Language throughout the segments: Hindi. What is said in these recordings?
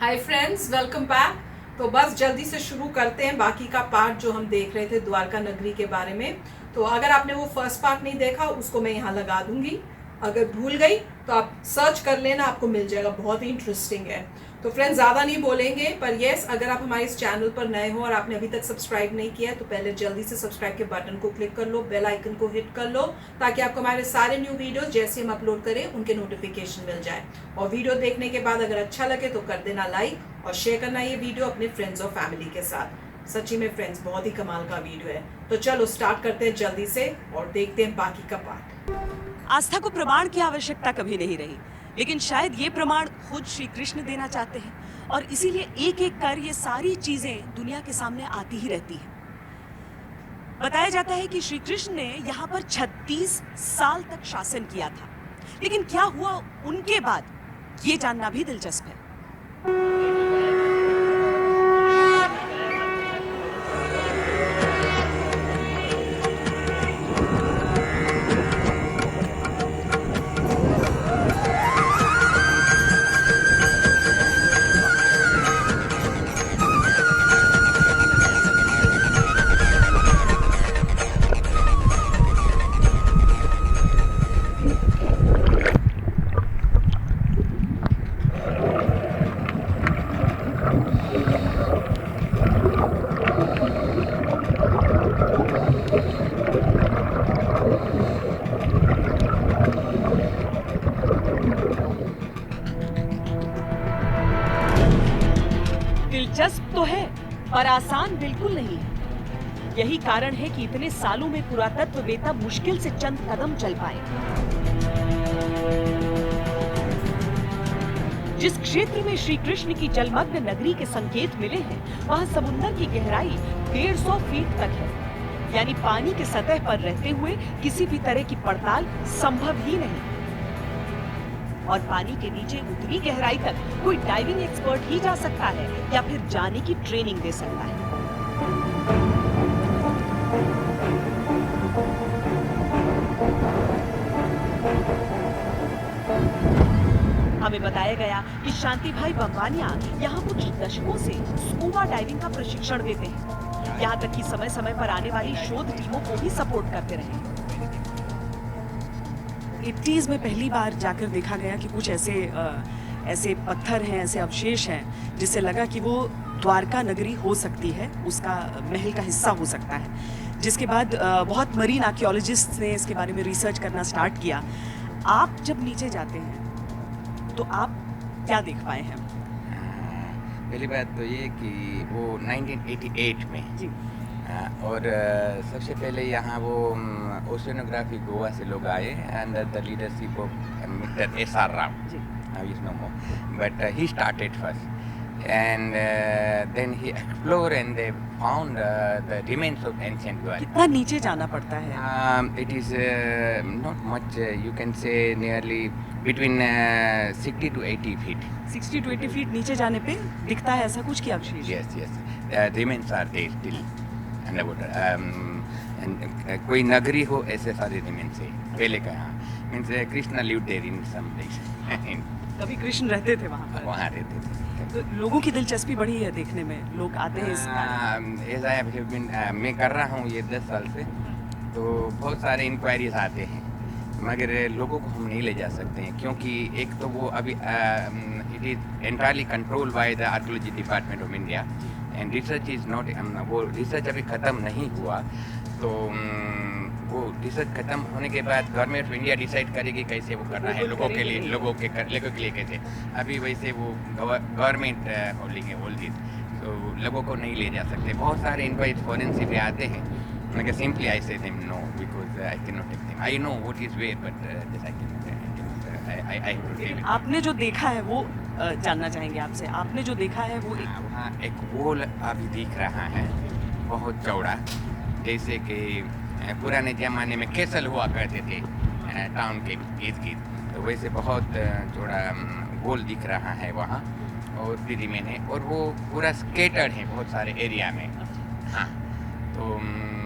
Hi friends, welcome back. तो बस जल्दी से शुरू करते हैं बाकी का पार्ट जो हम देख रहे थे द्वारका नगरी के बारे में। तो अगर आपने वो फर्स्ट पार्ट नहीं देखा उसको मैं यहाँ लगा दूंगी। अगर भूल गई तो आप सर्च कर लेना, आपको मिल जाएगा, बहुत ही इंटरेस्टिंग है। तो फ्रेंड्स ज़्यादा नहीं बोलेंगे, पर यस, अगर आप हमारे इस चैनल पर नए हो और आपने अभी तक सब्सक्राइब नहीं किया है तो पहले जल्दी से सब्सक्राइब के बटन को क्लिक कर लो, बेल आइकन को हिट कर लो, ताकि आपको हमारे सारे न्यू वीडियोस जैसे हम अपलोड करें उनके नोटिफिकेशन मिल जाए। और वीडियो देखने के बाद अगर अच्छा लगे तो कर देना लाइक और शेयर करना ये वीडियो अपने फ्रेंड्स और फैमिली के साथ। सच्ची में फ्रेंड्स, बहुत ही कमाल का वीडियो है। तो चलो स्टार्ट करते हैं जल्दी से और देखते हैं बाकी का पार्ट। आस्था को प्रमाण की आवश्यकता कभी नहीं रही, लेकिन शायद ये प्रमाण खुद श्री कृष्ण देना चाहते हैं और इसीलिए एक एक कर ये सारी चीजें दुनिया के सामने आती ही रहती हैं। बताया जाता है कि श्री कृष्ण ने यहाँ पर 36 साल तक शासन किया था, लेकिन क्या हुआ उनके बाद ये जानना भी दिलचस्प है। दिलचस्प तो है पर आसान बिल्कुल नहीं है। यही कारण है कि इतने सालों में पुरातत्ववेत्ता मुश्किल से चंद कदम चल पाए। जिस क्षेत्र में श्री कृष्ण की जलमग्न नगरी के संकेत मिले हैं, वहां समुद्र की गहराई 150 फीट तक है, यानी पानी के सतह पर रहते हुए किसी भी तरह की पड़ताल संभव ही नहीं। और पानी के नीचे उतनी गहराई तक कोई डाइविंग एक्सपर्ट ही जा सकता है या फिर जाने की ट्रेनिंग दे सकता है। हमें बताया गया कि शांति भाई बम्बानिया यहाँ कुछ दशकों से स्कूबा डाइविंग का प्रशिक्षण देते हैं। यहाँ तक कि समय समय पर आने वाली शोध टीमों को भी सपोर्ट करते रहे। 80s में पहली बार जाकर देखा गया कि कुछ ऐसे पत्थर हैं, ऐसे अवशेष हैं जिससे लगा कि वो द्वारका नगरी हो सकती है, उसका महल का हिस्सा हो सकता है। जिसके बाद बहुत मरीन आर्कियोलॉजिस्ट ने इसके बारे में रिसर्च करना स्टार्ट किया। आप जब नीचे जाते हैं तो आप क्या देख पाए हैं? पहली बात तो ये कि वो 1988 में जी। और सबसे पहले यहाँ वो ओशियोनोग्राफी गोवा से लोग आए under the leadership of mister S R. Rao. Now is no more, but he started first and then he explore and they found the remains of ancient Dwarka. कितना नीचे जाना पड़ता है? It is not much, you can say nearly between 60 to 80 feet. 60 to 80 feet नीचे जाने पे दिखता है ऐसा कुछ की अवशेष? Yes, yes. Remains are there still underwater. कोई नगरी हो ऐसे सारे remains है पहले का। यहाँ means Krishna lived there in some place. कभी कृष्ण रहते थे वहाँ पर? वहाँ रहते थे। तो लोगों की दिलचस्पी बढ़ी है देखने में, लोग आते हैं इस As I have been, मैं कर रहा हूँ ये 10 साल से, तो बहुत सारे इंक्वायरीज आते हैं, मगर लोगों को हम नहीं ले जा सकते हैं क्योंकि एक तो वो अभी it is entirely control by the archaeology department of India and research is not, वो रिसर्च अभी ख़त्म नहीं हुआ। तो वो रिसर्च खत्म होने के बाद गवर्नमेंट ऑफ इंडिया डिसाइड करेगी कैसे वो करना है लोगों के लिए, लोगों के लिए कैसे। अभी वैसे वो गवर्नमेंट होल्डिंग है ऑल दिस, तो लोगों को नहीं ले जा सकते। बहुत सारे इंक्वायरीज फॉरेन से भी आते हैं, मगर simply I say them no because I can not take them. I know what is where but this I can I to tell. आपने जो देखा है वो जानना चाहेंगे आपसे। आपने जो देखा है वो वहाँ एक वॉल अभी दिख रहा है बहुत चौड़ा, जैसे कि पुराने ज़माने में कैसल हुआ करते थे टाउन के इर्द गिर्द, तो वैसे बहुत चौड़ा वॉल दिख रहा है वहाँ और भी रिमेन है, और वो पूरा स्केटर्ड है बहुत सारे एरिया में। हाँ, तो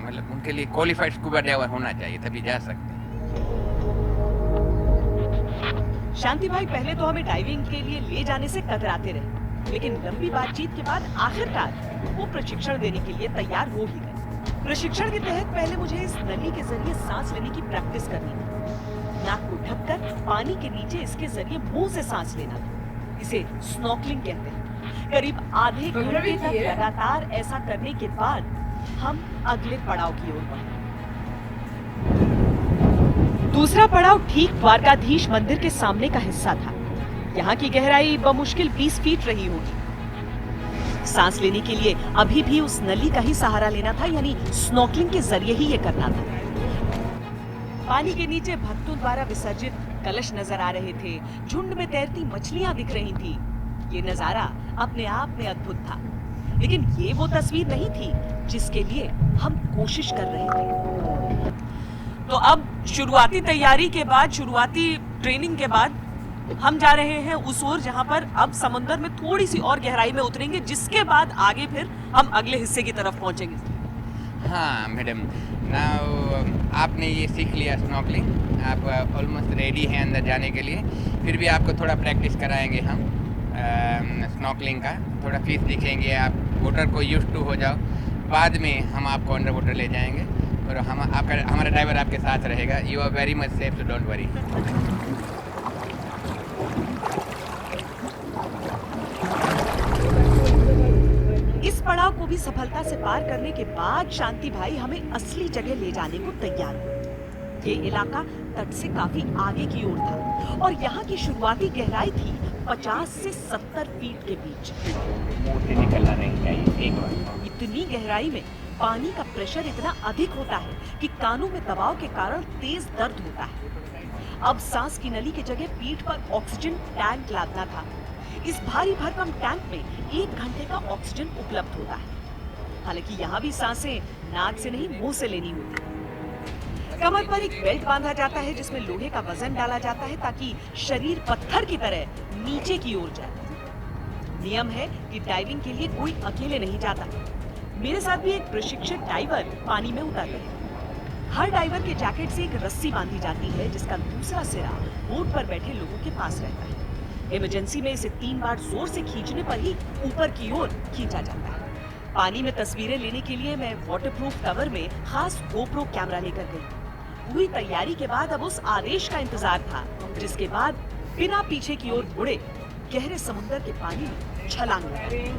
मतलब उनके लिए क्वालिफाइड स्कूबा डाइवर होना चाहिए तभी जा सकते हैं। शांति भाई पहले तो हमें डाइविंग के लिए ले जाने से कतराते रहे, लेकिन लंबी बातचीत के बाद आखिरकार वो प्रशिक्षण देने के लिए तैयार हो ही गए। प्रशिक्षण के तहत पहले मुझे इस नली के जरिए सांस लेने की प्रैक्टिस करनी थी। नाक को ढककर पानी के नीचे इसके जरिए मुंह से सांस लेना था। इसे स्नॉर्कलिंग कहते हैं। करीब आधे घंटे तक लगातार ऐसा करने के बाद हम अगले पड़ाव की ओर बढ़े। दूसरा पड़ाव ठीक द्वारकाधीश मंदिर के सामने का हिस्सा था। यहाँ की गहराई बमुश्किल 20 फीट रही होगी। सांस लेने के लिए अभी भी उस नली का ही सहारा लेना था, यानी स्नॉर्कलिंग के जरिए ही ये करना था। पानी के नीचे भक्तों द्वारा विसर्जित कलश नजर आ रहे थे। झुंड में तैरती मछलियां दिख रही थी। ये नजारा अपने आप में अद्भुत था, लेकिन ये वो तस्वीर नहीं थी जिसके लिए हम कोशिश कर रहे थे। तो अब शुरुआती तैयारी के बाद, शुरुआती ट्रेनिंग के बाद हम जा रहे हैं उस ओर जहां पर अब समुद्र में थोड़ी सी और गहराई में उतरेंगे, जिसके बाद आगे फिर हम अगले हिस्से की तरफ पहुंचेंगे। हाँ मैडम, नाउ आपने ये सीख लिया स्नॉर्कलिंग, आप ऑलमोस्ट रेडी हैं अंदर जाने के लिए। फिर भी आपको थोड़ा प्रैक्टिस कराएंगे हम स्नॉर्कलिंग का। थोड़ा फीस दिखेंगे, आप वाटर को यूज्ड टू हो जाओ। बाद में हम आपको अंडर वाटर ले जाएंगे और हमारा ड्राइवर आपके साथ रहेगा। You are very much safe, so don't worry. इस पड़ाव को भी सफलता से पार करने के बाद शांति भाई हमें असली जगह ले जाने को तैयार हुए। ये इलाका तट से काफी आगे की ओर था और यहाँ की शुरुआती गहराई थी 50 से 70 फीट के बीच। निकलना नहीं चाहिए एक बार। इतनी गहराई में पानी का प्रेशर इतना अधिक होता है कि कानों में दबाव के कारण तेज दर्द होता है। अब सांस की नली की जगह पीठ पर ऑक्सीजन टैंक लादना था। इस भारी भरकम टैंक में 1 घंटे का ऑक्सीजन उपलब्ध होता है। हालांकि यहाँ भी सांसें नाक से नहीं, मुंह से लेनी होती है। कमर पर एक बेल्ट बांधा जाता है जिसमें लोहे का वजन डाला जाता है ताकि शरीर पत्थर की तरह नीचे की ओर जाए। नियम है कि डाइविंग के लिए कोई अकेले नहीं जाता। मेरे साथ भी एक प्रशिक्षित डाइवर पानी में उतर गए। हर डाइवर के जैकेट से एक रस्सी बांधी जाती है जिसका दूसरा सिरा बोट पर बैठे लोगों के पास रहता है। इमरजेंसी में इसे 3 बार जोर से खींचने पर ही ऊपर की ओर खींचा जाता है। पानी में तस्वीरें लेने के लिए मैं वाटरप्रूफ कवर में खास गोप्रो कैमरा लेकर गई। पूरी तैयारी के बाद अब उस आदेश का इंतजार था, जिसके बाद बिना पीछे की ओर मुड़े गहरे समुद्र के पानी में छलांग लगाई।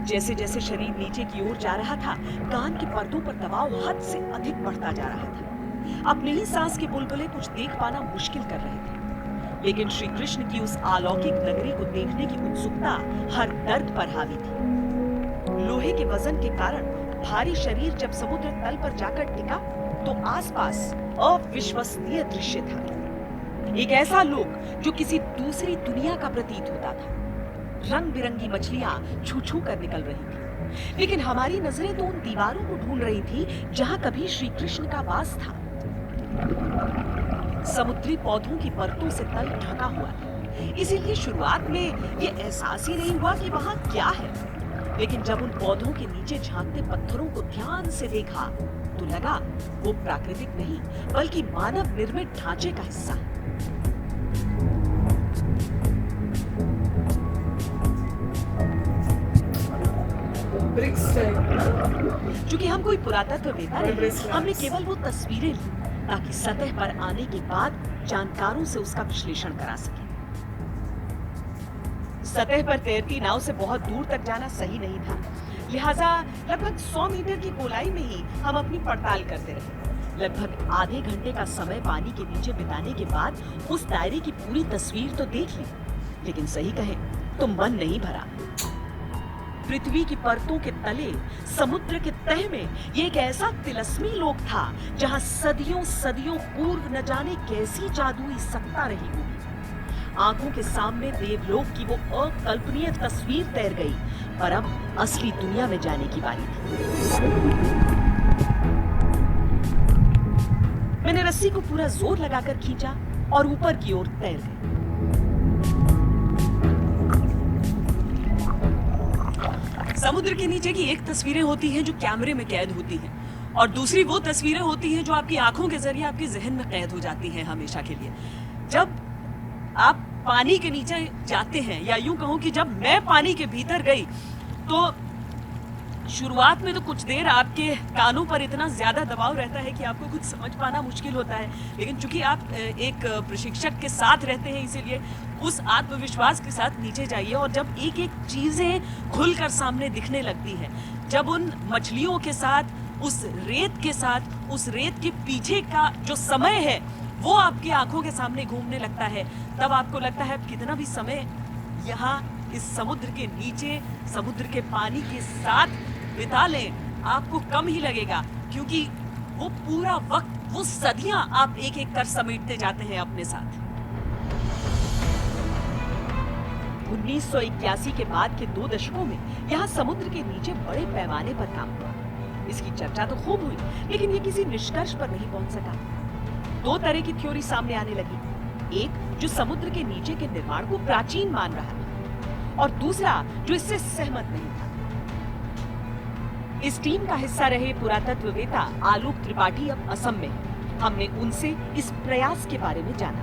जैसे जैसे शरीर नीचे की ओर जा रहा था, कान की परतों पर दबाव हद से अधिक बढ़ता जा रहा था। अपने ही सांस के बुलबुले कुछ देख पाना मुश्किल कर रहे थे, लेकिन श्री कृष्ण की उस अलौकिक नगरी को देखने की उत्सुकता हर दर्द पर हावी थी। लोहे के वजन के कारण भारी शरीर जब समुद्र तल पर जाकर टिका तो आसपास अविश्वसनीय दृश्य था। एक ऐसा लोक जो किसी दूसरी दुनिया का प्रतीत होता था। रंग बिरंगी मछलियां छू छू कर निकल रही थी, लेकिन हमारी नजरें तो उन दीवारों को ढूंढ रही थी जहां कभी श्री कृष्ण का वास था। समुद्री पौधों की परतों से तल ढका हुआ था, इसीलिए शुरुआत में ये एहसास ही नहीं हुआ कि वहां क्या है। लेकिन जब उन पौधों के नीचे झांकते पत्थरों को ध्यान से देखा तो लगा वो प्राकृतिक नहीं बल्कि मानव निर्मित ढांचे का हिस्सा। चूंकि हम कोई पुरातत्ववेत्ता नहीं, हमने केवल वो तस्वीरें ली ताकि सतह पर आने के बाद जानकारों से उसका विश्लेषण करा सके। सतह पर तैरती नाव से बहुत दूर तक जाना सही नहीं था, लिहाजा लगभग 100 मीटर की गोलाई में ही हम अपनी पड़ताल करते रहे। लगभग आधे घंटे का समय पानी के नीचे बिताने के बाद उस दायरे की पूरी तस्वीर तो देख ली, लेकिन सही कहें तो मन नहीं भरा। पृथ्वी की परतों के तले समुद्र के तह में ये एक ऐसा तिलस्मी लोक था जहां सदियों सदियों पूर्व न जाने कैसी जादुई सत्ता रही होगी। आंखों के सामने देवलोक की वो अकल्पनीय तस्वीर तैर गई, पर अब असली दुनिया में जाने की बारी थी। मैंने रस्सी को पूरा जोर लगाकर खींचा और ऊपर की ओर तैर गई। समुद्र के नीचे की एक तस्वीरें होती हैं जो कैमरे में कैद होती हैं, और दूसरी वो तस्वीरें होती हैं जो आपकी आंखों के जरिए आपके जहन में कैद हो जाती हैं हमेशा के लिए। जब आप पानी के नीचे जाते हैं, या यूं कहूं कि जब मैं पानी के भीतर गई, तो शुरुआत में तो कुछ देर आपके कानों पर इतना ज्यादा दबाव रहता है कि आपको कुछ समझ पाना मुश्किल होता है, लेकिन चूंकि आप एक प्रशिक्षक के साथ रहते हैं, इसीलिए उस आत्मविश्वास के साथ नीचे जाइए। और जब एक एक चीजें खुलकर सामने दिखने लगती हैं, जब उन मछलियों के साथ, उस रेत के साथ, उस रेत के पीछे का जो समय है वो आपकी आंखों के सामने घूमने लगता है, तब आपको लगता है कितना भी समय यहाँ इस समुद्र के नीचे, समुद्र के पानी के साथ बिता लें, आपको कम ही लगेगा, क्योंकि वो पूरा वक्त, वो सदियां आप एक एक कर समेटते जाते हैं अपने साथ। 1981 के बाद के 2 दशकों में यहाँ समुद्र के नीचे बड़े पैमाने पर काम हुआ। इसकी चर्चा तो खूब हुई, लेकिन ये किसी निष्कर्ष पर नहीं पहुंच सका। 2 तरह की थ्योरी सामने आने लगी, एक जो समुद्र के नीचे के निर्माण को प्राचीन मान रहा था, और दूसरा जो इससे सहमत नहीं था। इस टीम का हिस्सा रहे पुरातत्ववेत्ता आलोक त्रिपाठी अब असम में हैं। हमने उनसे इस प्रयास के बारे में जाना।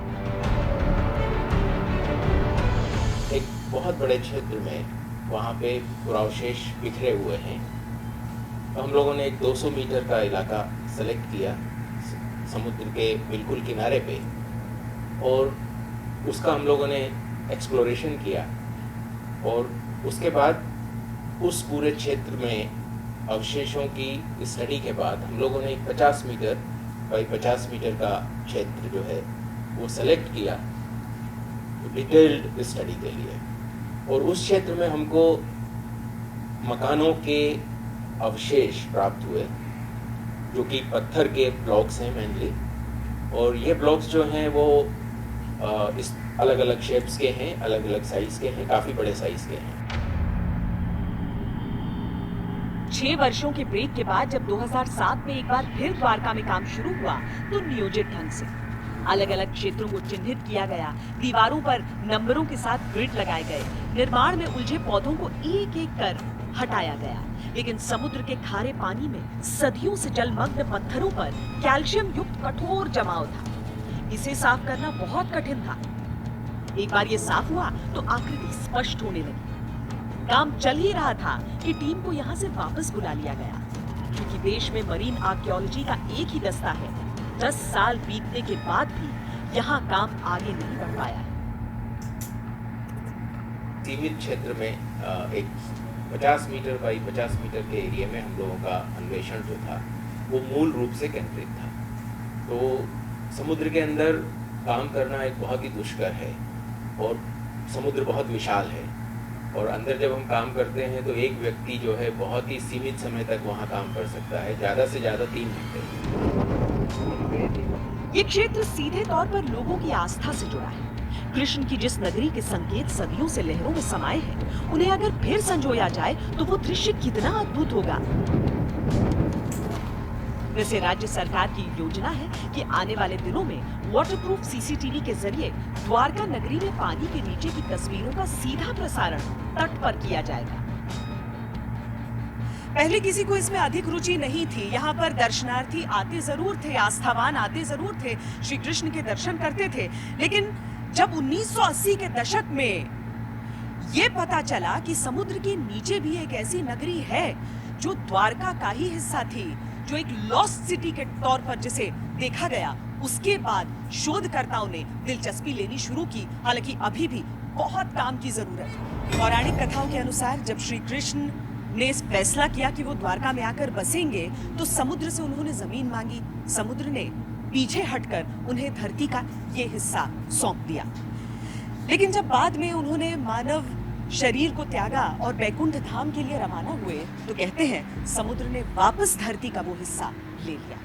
एक बहुत बड़े क्षेत्र में वहाँ पे पुरावशेष बिखरे हुए हैं, तो हम लोगों ने एक 200 मीटर का इलाका सेलेक्ट किया समुद्र के बिल्कुल किनारे पे, और उसका हम लोगों ने एक्सप्लोरेशन किया। और उसके बाद उस पूरे क्षेत्र में अवशेषों की स्टडी के बाद हम लोगों ने एक 50 मीटर बाई 50 मीटर का क्षेत्र जो है वो सेलेक्ट किया डिटेल्ड स्टडी के लिए। और उस क्षेत्र में हमको मकानों के अवशेष प्राप्त हुए, जो कि पत्थर के ब्लॉक्स हैं मेनली, और ये ब्लॉक्स जो हैं वो इस अलग अलग शेप्स के हैं, अलग अलग साइज के हैं, काफ़ी बड़े साइज के हैं। 6 वर्षों के ब्रेक के बाद जब 2007 में एक बार फिर द्वारका में काम शुरू हुआ, तो नियोजित ढंग से अलग अलग क्षेत्रों को चिन्हित किया गया, दीवारों पर नंबरों के साथ ग्रिड लगाए गए, निर्माण में उलझे पौधों को एक एक कर हटाया गया। लेकिन समुद्र के खारे पानी में सदियों से जलमग्न पत्थरों पर कैल्शियम युक्त कठोर जमाव था। इसे साफ करना बहुत कठिन था। एक बार ये साफ हुआ तो आकृति स्पष्ट होने लगी। काम चल ही रहा था कि टीम को यहाँ से वापस बुला लिया गया, क्योंकि देश में मरीन आर्कियोलॉजी का एक ही दस्ता है। 10 साल बीतने के बाद भी यहाँ काम आगे नहीं बढ़ पाया है। सीमित क्षेत्र में एक 50 मीटर बाई 50 मीटर के एरिया में हम लोगों का अन्वेषण जो था वो मूल रूप से केंद्रित था। तो समुद्र के अंदर काम करना एक बहुत ही दुष्कर है, और समुद्र बहुत विशाल है, और अंदर जब हम काम करते हैं तो एक व्यक्ति जो है बहुत ही सीमित समय तक वहाँ काम कर सकता है, ज़्यादा से ज़्यादा 3 घंटे। ये क्षेत्र सीधे तौर पर लोगों की आस्था से जुड़ा है। कृष्ण की जिस नगरी के संकेत सदियों से लहरों में समाये हैं, उन्हें अगर फिर संजोया जाए तो वो दृश्य कितना अद्भुत होगा। वैसे राज्य सरकार की योजना है कि आने वाले दिनों में वाटरप्रूफ सीसीटीवी के जरिए द्वारका नगरी में पानी के नीचे की तस्वीरों का सीधा प्रसारण तट पर किया जाएगा। पहले किसी को इसमें अधिक रुचि नहीं थी। यहाँ पर दर्शनार्थी आते जरूर थे, आस्थावान आते जरूर थे, श्री कृष्ण के दर्शन करते थे, लेकिन जब 1980 के दशक में ये पता चला कि समुद्र के नीचे भी एक ऐसी नगरी है जो द्वारका का ही हिस्सा थी, जो एक लॉस्ट सिटी के तौर पर जिसे देखा गया, उसके बाद शोधकर्ताओं ने दिलचस्पी लेनी शुरू की। हालांकि अभी भी बहुत काम की जरूरत है। पौराणिक कथाओं के अनुसार जब श्री कृष्ण ने इस फैसला किया कि वो द्वारका में आकर बसेंगे, तो समुद्र से उन्होंने जमीन मांगी। समुद्र ने पीछे हटकर उन्हें धरती का ये हिस्सा सौंप दिया। लेकिन जब बाद में उन्होंने मानव शरीर को त्यागा और बैकुंठ धाम के लिए रवाना हुए, तो कहते हैं समुद्र ने वापस धरती का वो हिस्सा ले लिया।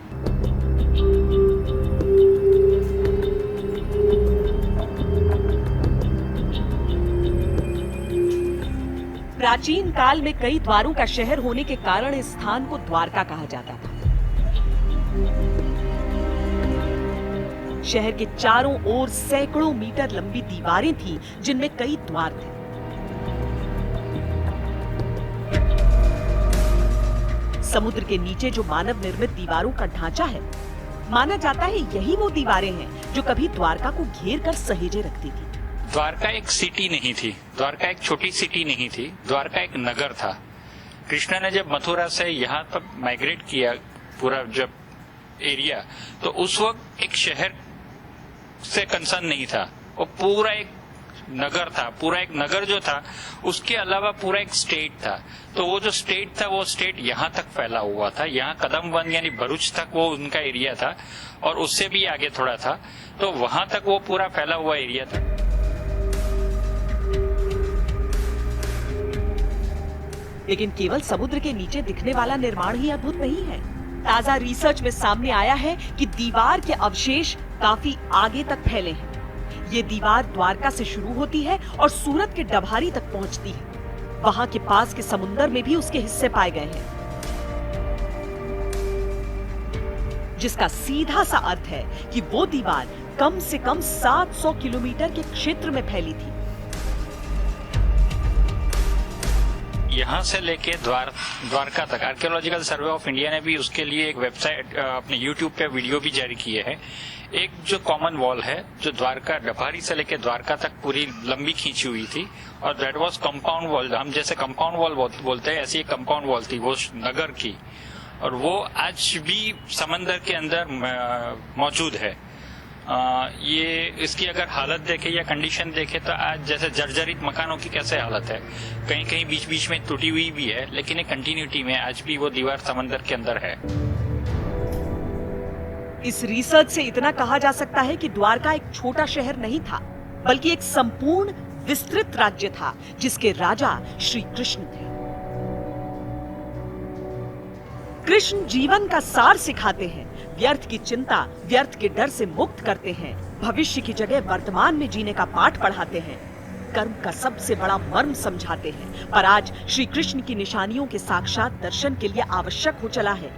प्राचीन काल में कई द्वारों का शहर होने के कारण इस स्थान को द्वारका कहा जाता था। शहर के चारों ओर सैकड़ों मीटर लंबी दीवारें थीं, जिनमें कई द्वार थे। समुद्र के नीचे जो मानव निर्मित दीवारों का ढांचा है, माना जाता है यही वो दीवारें हैं जो कभी द्वारका को घेर कर सहेजे रखती थी। द्वारका एक सिटी नहीं थी, द्वारका एक छोटी सिटी नहीं थी, द्वारका एक नगर था। कृष्ण ने जब मथुरा से यहाँ तक माइग्रेट किया, पूरा जब एरिया, तो उस वक्त एक शहर से कंसर्न नहीं था, वो पूरा एक नगर था। पूरा एक नगर जो था, उसके अलावा पूरा एक स्टेट था। तो वो जो स्टेट था, वो स्टेट यहाँ तक फैला हुआ था। यहाँ कदमबंद यानी भरूच तक वो उनका एरिया था, और उससे भी आगे थोड़ा था, तो वहां तक वो पूरा फैला हुआ एरिया था। लेकिन केवल समुद्र के नीचे दिखने वाला निर्माण ही अद्भुत नहीं है। ताजा रिसर्च में सामने आया है कि दीवार के अवशेष काफी आगे तक फैले हैं। ये दीवार द्वारका से शुरू होती है और सूरत के डभारी तक पहुंचती है। वहां के पास के समुद्र में भी उसके हिस्से पाए गए हैं, जिसका सीधा सा अर्थ है कि वो दीवार कम से कम 700 किलोमीटर के क्षेत्र में फैली थी। यहाँ से लेके द्वारका तक आर्कियोलॉजिकल सर्वे ऑफ इंडिया ने भी उसके लिए एक वेबसाइट अपने यूट्यूब पे वीडियो भी जारी किए हैं। एक जो कॉमन वॉल है, जो द्वारका डभारी से लेके द्वारका तक पूरी लंबी खींची हुई थी, और दैट वाज कंपाउंड वॉल। हम जैसे कंपाउंड वॉल बोलते हैं, ऐसी एक कंपाउंड वॉल थी वो नगर की, और वो आज भी समंदर के अंदर मौजूद है। ये इसकी अगर हालत देखे या कंडीशन देखे तो आज जैसे जर्जरित मकानों की कैसे हालत है, कहीं कहीं बीच बीच में टूटी हुई भी है, लेकिन एक कंटिन्यूटी में आज भी वो दीवार समंदर के अंदर है। इस रिसर्च से इतना कहा जा सकता है कि द्वारका एक छोटा शहर नहीं था, बल्कि एक संपूर्ण विस्तृत राज्य था, जिसके राजा श्री कृष्ण थे। कृष्ण जीवन का सार सिखाते हैं, व्यर्थ की चिंता, व्यर्थ के डर से मुक्त करते हैं, भविष्य की जगह वर्तमान में जीने का पाठ पढ़ाते हैं, कर्म का सबसे बड़ा मर्म समझाते हैं। पर आज श्री कृष्ण की निशानियों के साक्षात दर्शन के लिए आवश्यक हो चला है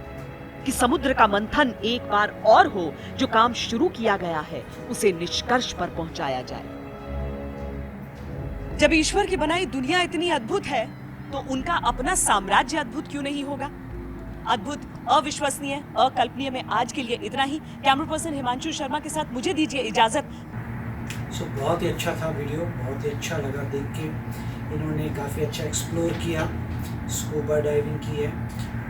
कि समुद्र का मंथन एक बार और हो, जो काम शुरू किया गया है उसे निष्कर्ष पर पहुंचाया जाए। जब ईश्वर की बनाई दुनिया इतनी अद्भुत है, तो उनका अपना साम्राज्य अद्भुत क्यों नहीं होगा? अद्भुत, अविश्वसनीय, अकल्पनीय में आज के लिए इतना ही। कैमरा पर्सन हिमांशु शर्मा के साथ मुझे दीजिए इजाजत। बहुत ही अच्छा था वीडियो, बहुत ही अच्छा लगा देख के। इन्होंने काफ़ी अच्छा एक्सप्लोर किया, स्कूबा डाइविंग की है,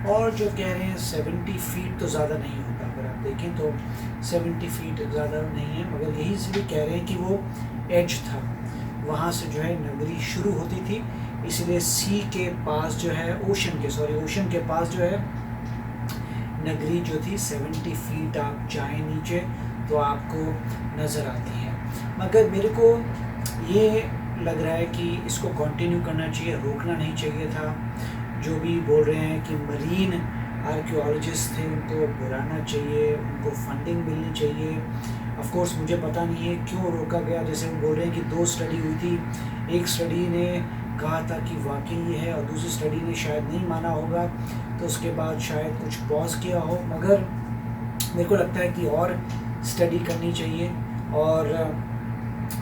और जो कह रहे हैं 70 फीट तो ज़्यादा नहीं होता। अगर आप देखें तो 70 फीट ज़्यादा नहीं है, मगर यही इसलिए कह रहे हैं कि वो एज था, वहाँ से जो है नगरी शुरू होती थी, इसलिए सी के पास जो है ओशन के पास जो है नगरी जो थी 70 फीट आप जाएं नीचे तो आपको नज़र आती है। मगर मेरे को ये लग रहा है कि इसको कंटिन्यू करना चाहिए, रोकना नहीं चाहिए था। जो भी बोल रहे हैं कि मरीन आर्कियोलॉजिस्ट थे, उनको बुलाना चाहिए, उनको फंडिंग मिलनी चाहिए। ऑफ कोर्स मुझे पता नहीं है क्यों रोका गया। जैसे वो बोल रहे हैं कि 2 स्टडी हुई थी, एक स्टडी ने कहा था कि वाकई ये है, और दूसरी स्टडी ने शायद नहीं माना होगा, तो उसके बाद शायद कुछ पॉज किया हो। मगर मेरे को लगता है कि और स्टडी करनी चाहिए, और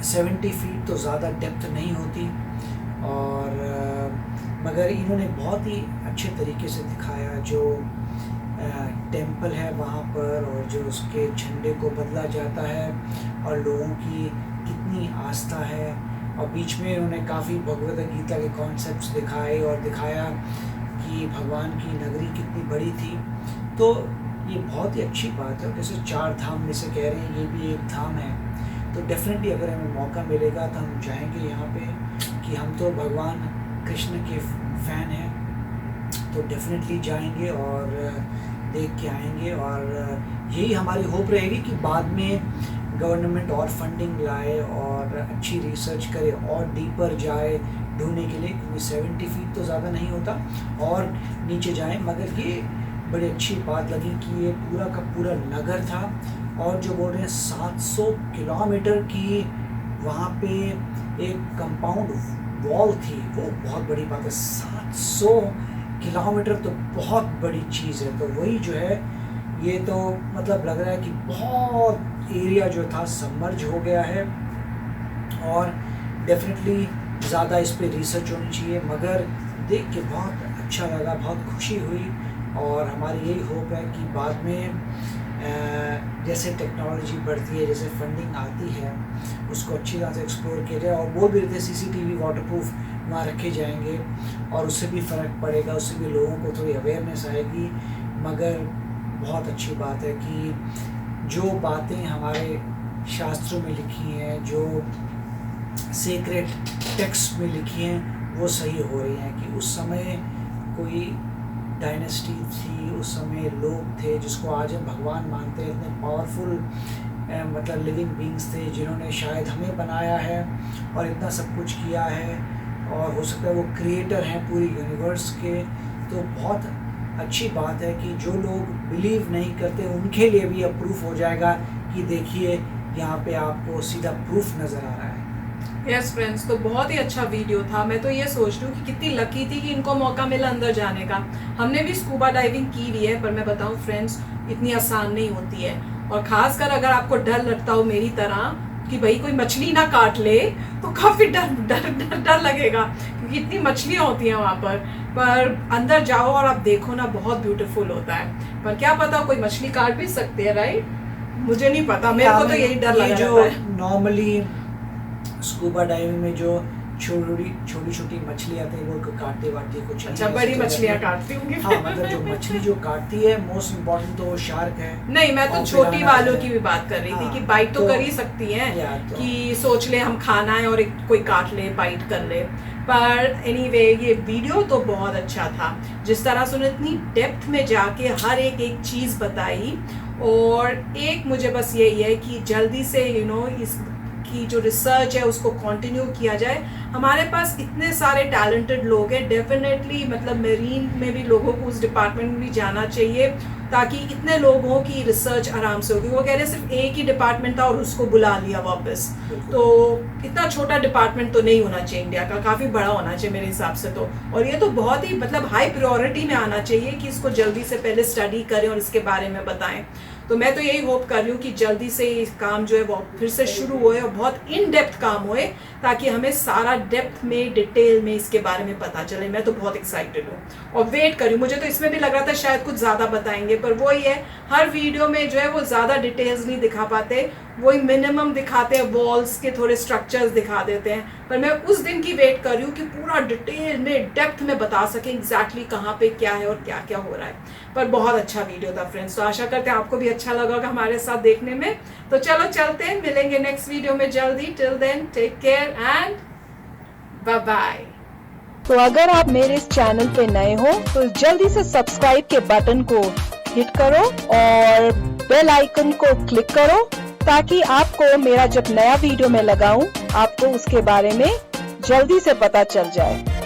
70 फीट तो ज़्यादा डेप्थ नहीं होती, और मगर इन्होंने बहुत ही अच्छे तरीके से दिखाया जो टेंपल है वहाँ पर, और जो उसके झंडे को बदला जाता है, और लोगों की कितनी आस्था है। और बीच में उन्होंने काफ़ी भगवद गीता के कॉन्सेप्ट्स दिखाए, और दिखाया कि भगवान की नगरी कितनी बड़ी थी। तो ये बहुत ही अच्छी बात है। जैसे 4 धाम में से कह रहे हैं, ये भी एक धाम है, तो डेफिनेटली अगर हमें मौका मिलेगा तो हम जाएंगे यहाँ पे, कि हम तो भगवान कृष्ण के फ़ैन हैं, तो डेफिनेटली जाएंगे और देख के आएंगे। और यही हमारी होप रहेगी कि बाद में गवर्नमेंट और फंडिंग लाए और अच्छी रिसर्च करे और डीपर जाए ढूंढने के लिए, क्योंकि 70 फीट तो ज़्यादा नहीं होता, और नीचे जाए। मगर ये बड़ी अच्छी बात लगी कि ये पूरा का पूरा नगर था, और जो बोल रहे हैं 700 किलोमीटर की वहाँ पे एक कंपाउंड वॉल थी, वो बहुत बड़ी बात है। 700 किलोमीटर तो बहुत बड़ी चीज़ है। तो वही जो है, ये तो मतलब लग रहा है कि बहुत एरिया जो था सबमर्ज हो गया है, और डेफिनेटली ज़्यादा इस पे रिसर्च होनी चाहिए। मगर देख के बहुत अच्छा लगा, बहुत खुशी हुई और हमारी यही होप है कि बाद में जैसे टेक्नोलॉजी बढ़ती है, जैसे फंडिंग आती है, उसको अच्छी तरह से एक्सप्लोर किया जाए। और बोल भी रहे थे CCTV वाटरप्रूफ वहाँ रखे जाएंगे और उससे भी फ़र्क पड़ेगा, उससे भी लोगों को थोड़ी अवेयरनेस आएगी। मगर बहुत अच्छी बात है कि जो बातें हमारे शास्त्रों में लिखी हैं, जो सीक्रेट टेक्स्ट में लिखी हैं, वो सही हो रही हैं कि उस समय कोई डायनेस्टी थी, उस समय लोग थे जिसको आज हम भगवान मानते हैं, इतने पावरफुल मतलब लिविंग बींग्स थे जिन्होंने शायद हमें बनाया है और इतना सब कुछ किया है, और हो सकता है वो क्रिएटर हैं पूरी यूनिवर्स के। तो बहुत अच्छी बात है कि जो लोग बिलीव नहीं करते उनके लिए भी अब प्रूफ हो जाएगा कि देखिए यहाँ पे आपको सीधा प्रूफ नज़र आ रहा है। यस फ्रेंड्स, तो बहुत ही अच्छा वीडियो था। मैं तो ये सोच रही हूँ कि कितनी लकी थी कि इनको मौका मिला अंदर जाने का। हमने भी स्कूबा डाइविंग की हुई है, पर मैं बताऊँ फ्रेंड्स इतनी आसान नहीं होती है। और ख़ासकर अगर आपको डर लगता हो मेरी तरह कि भाई कोई मछली ना काट ले, तो काफ़ी डर लगेगा, क्योंकि इतनी मछलियाँ होती हैं वहाँ पर अंदर जाओ और आप देखो ना, बहुत ब्यूटीफुल होता है। पर क्या पता कोई मछली काट भी सकती है, राइट? मुझे नहीं पता, मेरे को तो यही डर लगा रहता है। नॉर्मली स्कूबा डाइविंग में जो छोटी छोटी मछलियाँ आती है वो काटते वाटते कुछ। अच्छा, बड़ी मछलियाँ काटती होंगी। हाँ, मतलब जो मछली जो काटती है मोस्ट इम्पोर्टेंट तो वो शार्क है। नहीं, मैं तो छोटी वालों की भी बात कर रही थी कि बाइट तो कर ही सकती हैं, कि सोच ले हम खाना है और कोई काट ले, बाइट कर ले। पर एनीवे ये वीडियो तो बहुत अच्छा था, जिस तरह से उन्होंने इतनी डेप्थ में जाके हर एक चीज़ बताई। और एक मुझे बस यही है कि जल्दी से इस की जो रिसर्च है उसको कंटिन्यू किया जाए। हमारे पास इतने सारे टैलेंटेड लोग हैं, डेफिनेटली मतलब मेरीन में भी लोगों को उस डिपार्टमेंट में भी जाना चाहिए, ताकि इतने लोगों की रिसर्च आराम से होगी। वो कह रहे सिर्फ एक ही डिपार्टमेंट था और उसको बुला लिया वापस, तो इतना छोटा डिपार्टमेंट तो नहीं होना चाहिए इंडिया का, काफ़ी बड़ा होना चाहिए मेरे हिसाब से तो। और ये तो बहुत ही मतलब हाई प्रायोरिटी में आना चाहिए कि इसको जल्दी से पहले स्टडी करें और इसके बारे में बताएं। तो मैं तो यही होप कर रही हूँ कि जल्दी से ये काम जो है वो फिर से शुरू होए और बहुत इन डेप्थ काम होए, ताकि हमें सारा डेप्थ में डिटेल में इसके बारे में पता चले। मैं तो बहुत एक्साइटेड हूँ और वेट कर रही हूँ। मुझे तो इसमें भी लग रहा था शायद कुछ ज़्यादा बताएंगे, पर वही है, हर वीडियो में जो है वो ज़्यादा डिटेल्स नहीं दिखा पाते, वही मिनिमम दिखाते हैं, वॉल्स के थोड़े स्ट्रक्चर्स दिखा देते हैं। पर मैं उस दिन की वेट कर रही हूँ कि पूरा डिटेल में डेप्थ में बता सकें एग्जैक्टली कहाँ पे क्या है और क्या क्या हो रहा है। पर बहुत अच्छा वीडियो था फ्रेंड्स, तो आशा करते हैं आपको भी अच्छा लगा होगा हमारे साथ देखने में। तो चलो चलते हैं, मिलेंगे नेक्स्ट वीडियो में जल्दी। Till then take care and bye bye. तो अगर आप मेरे इस चैनल पे नए हो तो जल्दी से सब्सक्राइब के बटन को हिट करो और बेल आइकन को क्लिक करो, ताकि आपको मेरा जब नया वीडियो मैं लगाऊं आपको उसके बारे में जल्दी से पता चल जाए।